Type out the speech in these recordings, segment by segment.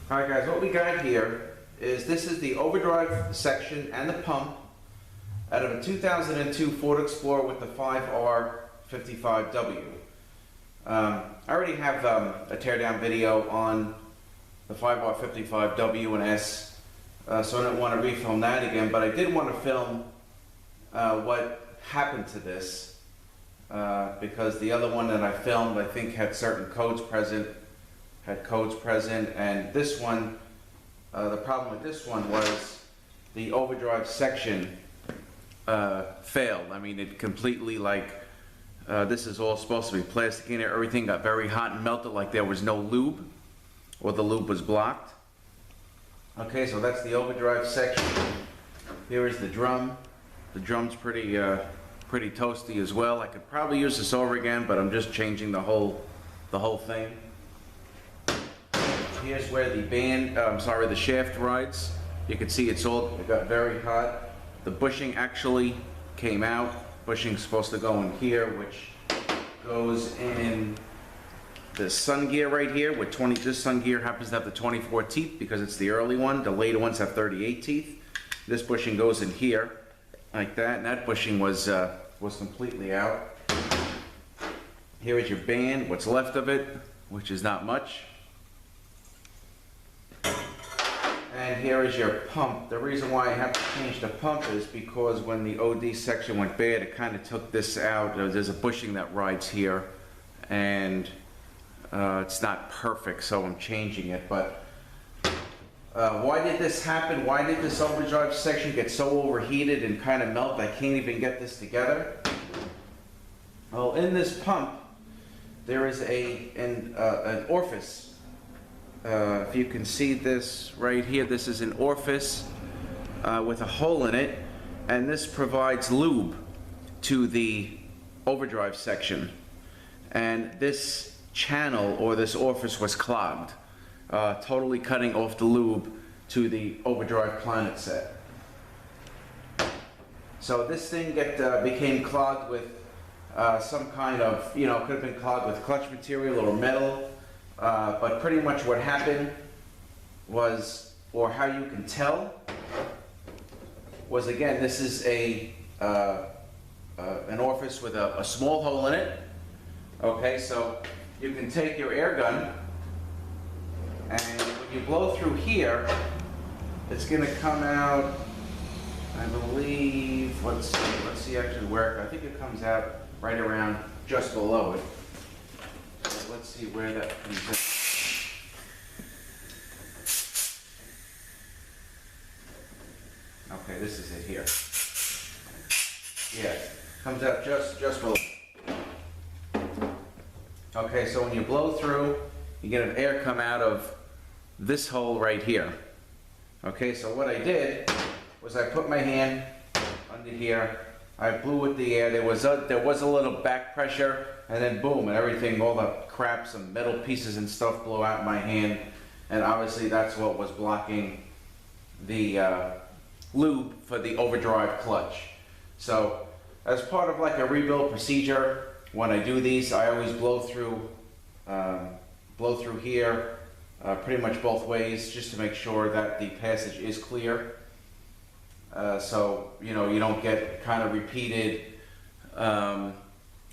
Alright guys, what we got here is this is the overdrive section and the pump out of a 2002 Ford Explorer with the 5R55W. I already have a teardown video on the 5R55W and S, so I don't want to refilm that again, but I did want to film what happened to this because the other one that I filmed I think had certain codes present, and this one, the problem with this one was the overdrive section failed. I mean, it completely, this is all supposed to be plastic in it. Everything got very hot and melted like there was no lube, or the lube was blocked. Okay, so that's the overdrive section. Here is the drum. The drum's pretty toasty as well. I could probably use this over again, but I'm just changing the whole thing. Here's where the shaft rides. You can see it got very hot. The bushing actually came out. Bushing's supposed to go in here, which goes in the sun gear right here. This sun gear happens to have the 24 teeth because it's the early one. The later ones have 38 teeth. This bushing goes in here like that, and that bushing was completely out. Here is your band, what's left of it, which is not much. And here is your pump. The reason why I have to change the pump is because when the OD section went bad, it kind of took this out. There's a bushing that rides here, and it's not perfect, so I'm changing it. But why did this happen? Why did this overdrive section get so overheated and kind of melt? I can't even get this together. Well, in this pump, there is an orifice. If you can see this right here, this is an orifice with a hole in it, and this provides lube to the overdrive section. And this channel, or this orifice, was clogged, totally cutting off the lube to the overdrive planet set. So this thing became clogged with some kind of, could have been clogged with clutch material or metal. But pretty much what happened was, or how you can tell, was, again, this is an orifice with a small hole in it. Okay, so you can take your air gun, and when you blow through here, it's going to come out, I believe, let's see actually where, I think it comes out right around just below it. Let's see where that comes in. Okay, this is it here. Yeah, comes out just below. Okay, so when you blow through, you get an air come out of this hole right here. Okay, so what I did was I put my hand under here. I blew with the air. There was a little back pressure, and then boom, and everything, all the crap, some metal pieces and stuff blew out in my hand, and obviously that's what was blocking the lube for the overdrive clutch. So as part of like a rebuild procedure, when I do these, I always blow through here, pretty much both ways, just to make sure that the passage is clear. So you don't get kind of repeated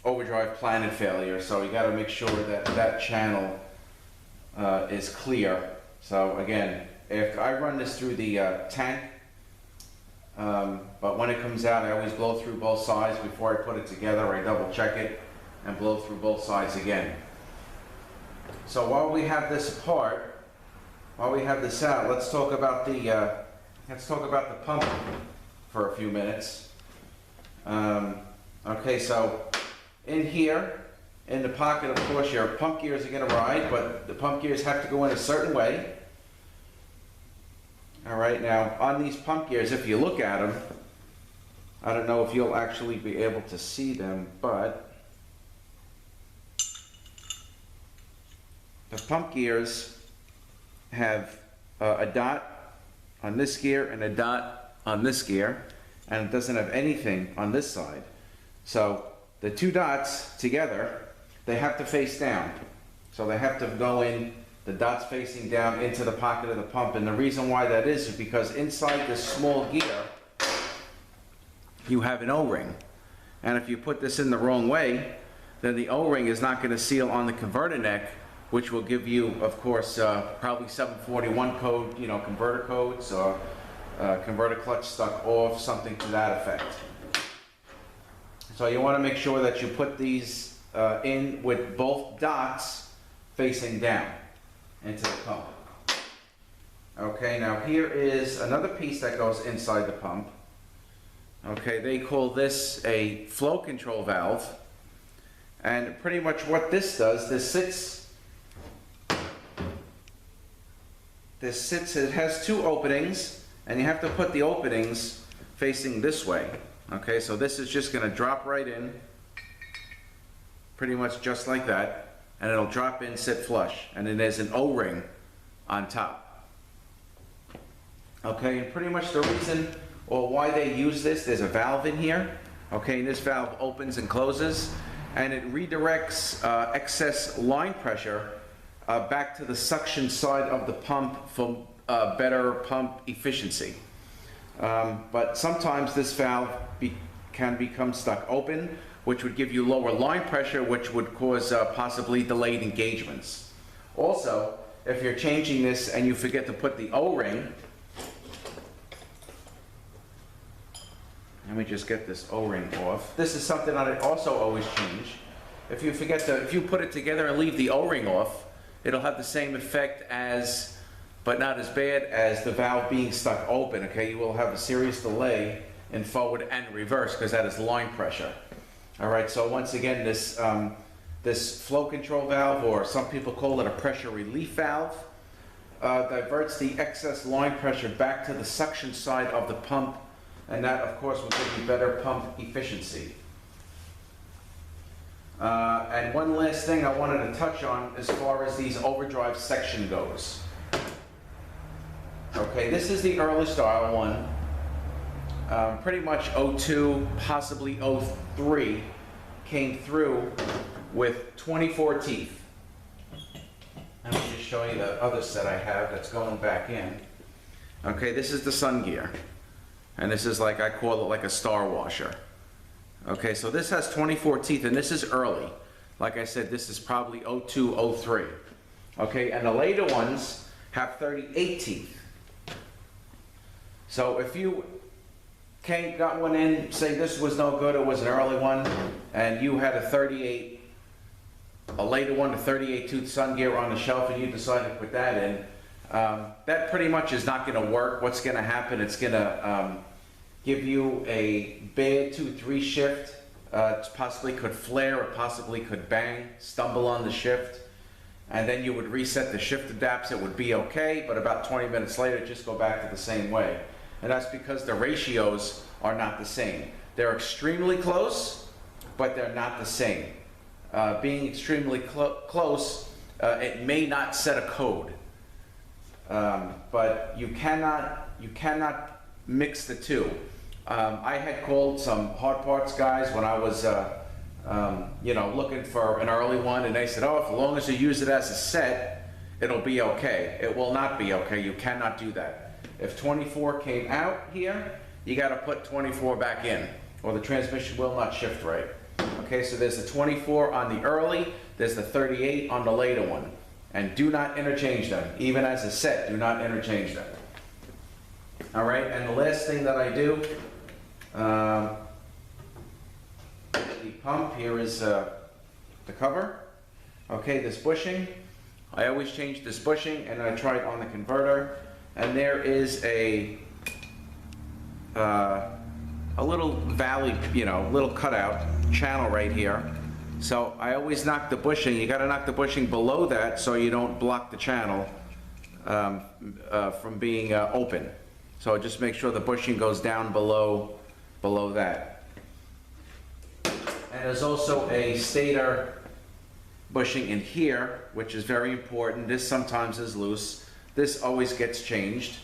overdrive planet failure. So you got to make sure that that channel is clear. So again, if I run this through the tank, but when it comes out, I always blow through both sides before I put it together. I double check it and blow through both sides again. So while we have this apart, while we have this out, let's talk about the pump for a few minutes. Okay, so in here, in the pocket, of course, your pump gears are going to ride, but the pump gears have to go in a certain way. All right, now on these pump gears, if you look at them, I don't know if you'll actually be able to see them, but the pump gears have a dot on this gear and a dot on this gear, and it doesn't have anything on this side. So the two dots together, they have to face down. So they have to go in The dot's facing down into the pocket of the pump, and the reason why that is because inside this small gear, you have an O-ring. And if you put this in the wrong way, then the O-ring is not going to seal on the converter neck, which will give you, of course, probably 741 code, converter codes, or converter clutch stuck off, something to that effect. So you want to make sure that you put these in with both dots facing down into the pump. Okay, now here is another piece that goes inside the pump. Okay, they call this a flow control valve. And pretty much what this does, it has two openings, and you have to put the openings facing this way. Okay, so this is just going to drop right in, pretty much just like that, and it'll drop in, sit flush, and then there's an O-ring on top. Okay, and pretty much the reason or why they use this, there's a valve in here. Okay, and this valve opens and closes, and it redirects excess line pressure back to the suction side of the pump for better pump efficiency. But sometimes this valve can become stuck open, which would give you lower line pressure, which would cause possibly delayed engagements. Also, if you're changing this and you forget to put the O-ring, let me just get this O-ring off. This is something that I also always change. If you put it together and leave the O-ring off, it'll have the same effect as, but not as bad as the valve being stuck open. Okay, you will have a serious delay in forward and reverse because that is line pressure. All right, so once again, this flow control valve, or some people call it a pressure relief valve, diverts the excess line pressure back to the suction side of the pump, and that, of course, will give you better pump efficiency. And one last thing I wanted to touch on as far as these overdrive section goes. Okay, this is the early style one. Pretty much 02, possibly 03, came through with 24 teeth. Let me just show you the other set I have that's going back in. Okay, this is the sun gear. And this is like, I call it like a star washer. Okay, so this has 24 teeth, and this is early. Like I said, this is probably 02, 03. Okay, and the later ones have 38 teeth. So if you got one in, say this was no good, it was an early one, and you had a later one, a 38 tooth sun gear on the shelf, and you decided to put that in, that pretty much is not going to work. What's going to happen, it's going to give you a bad 2-3 shift. It possibly could flare, or possibly could bang, stumble on the shift, and then you would reset the shift adapts. It would be okay, but about 20 minutes later, just go back to the same way. And that's because the ratios are not the same. They're extremely close, but they're not the same. Being extremely close, it may not set a code, but you cannot mix the two. I had called some hard parts guys when I was looking for an early one, and they said, oh, as long as you use it as a set, it'll be okay. It will not be okay. You cannot do that. If 24 came out here, you got to put 24 back in, or the transmission will not shift right. Okay, so there's the 24 on the early, there's the 38 on the later one, and do not interchange them. Even as a set, do not interchange them. All right, and the last thing that I do, the pump, here is the cover. Okay, this bushing, I always change this bushing, and I try it on the converter, and there is a little valley, little cutout channel right here. So I always knock the bushing. You got to knock the bushing below that so you don't block the channel from being open. So just make sure the bushing goes down below that. And there's also a stator bushing in here, which is very important. This sometimes is loose. This always gets changed.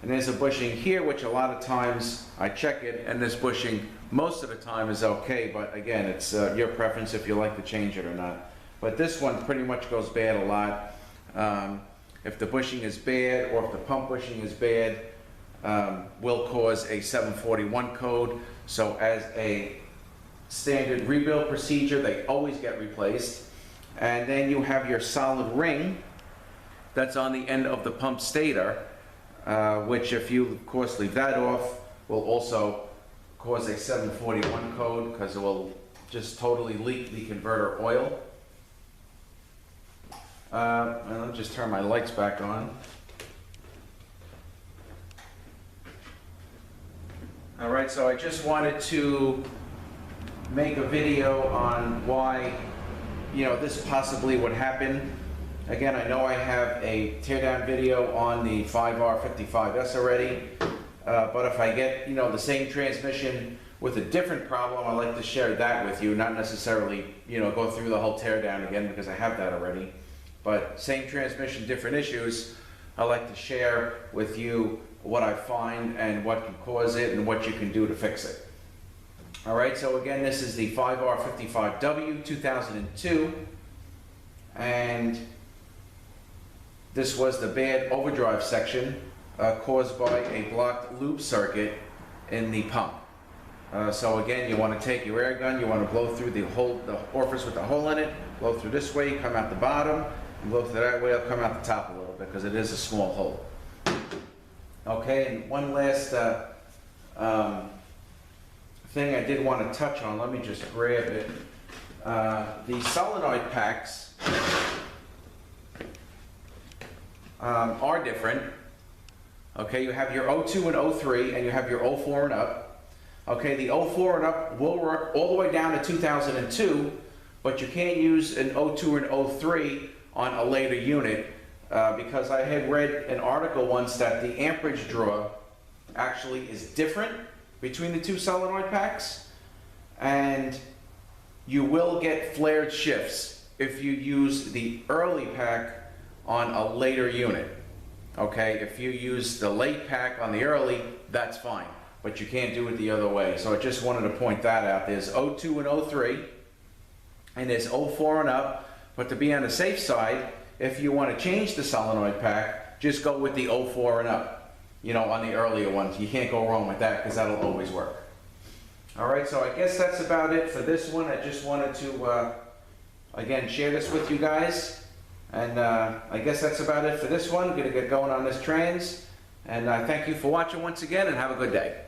And there's a bushing here, which a lot of times I check it, and this bushing most of the time is okay, but again, it's your preference if you like to change it or not. But this one pretty much goes bad a lot. If the bushing is bad or if the pump bushing is bad, will cause a 741 code. So as a standard rebuild procedure, they always get replaced. And then you have your solid ring that's on the end of the pump stator, which if you of course leave that off, will also cause a 741 code because it will just totally leak the converter oil. And let me just turn my lights back on. All right, so I just wanted to make a video on why, this possibly would happen. Again, I know I have a teardown video on the 5R55S already, but if I get, the same transmission with a different problem, I like to share that with you, not necessarily, go through the whole teardown again because I have that already. But same transmission, different issues, I like to share with you what I find and what can cause it and what you can do to fix it. All right, so again, this is the 5R55W 2002, and this was the bad overdrive section caused by a blocked lube circuit in the pump. So again, you want to take your air gun, you want to blow through the orifice with the hole in it, blow through this way, come out the bottom, and blow through that way, it'll come out the top a little bit because it is a small hole. Okay, and one last thing I did want to touch on, let me just grab it. The solenoid packs are different. Okay, you have your 02 and 03 and you have your 04 and up. Okay, the 04 and up will work all the way down to 2002, but you can't use an 02 and 03 on a later unit because I had read an article once that the amperage draw actually is different between the two solenoid packs, and you will get flared shifts if you use the early pack on a later unit. Okay, if you use the late pack on the early, that's fine, but you can't do it the other way. So I just wanted to point that out. There's 02 and 03, and there's 04 and up, but to be on the safe side, if you want to change the solenoid pack, just go with the 04 and up, on the earlier ones. You can't go wrong with that because that'll always work. All right, so I guess that's about it for this one. I just wanted to, again, share this with you guys. And I guess that's about it for this one. Gonna get going on this trans. And thank you for watching once again, and have a good day.